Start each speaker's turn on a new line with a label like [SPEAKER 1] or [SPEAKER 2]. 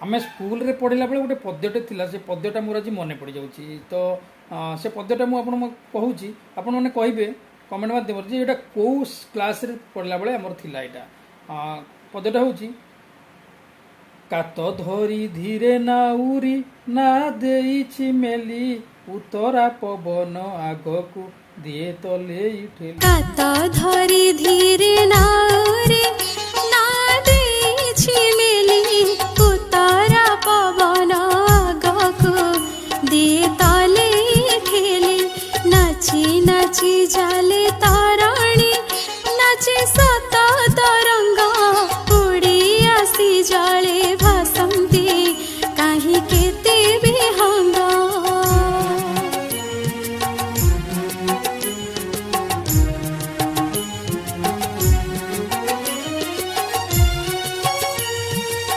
[SPEAKER 1] आम स्कूल रे पढ़ला बेले गोटे पद्यटे थिला से पद्यटा मोर आज मन पड़ जाऊँगी तो से पद्यटा मुझे कहूँ आपण मैंने कहे कमेंट माध्यम जे एटा कौ क्लास रे पढ़ला बेले आमर थिला एटा पद्यटा हूँ कात धरी धीरे नाउरी ना देइछि मेली उतरा पवन आगकू दिए तले ठेली
[SPEAKER 2] कात धरी धीरे नाउरी ना देइछि मेली उतरा पवन आगकू दिए तले ठेली नाची नाची जाले ताराणी नाचे सत तरंग उड़ी आसी जाले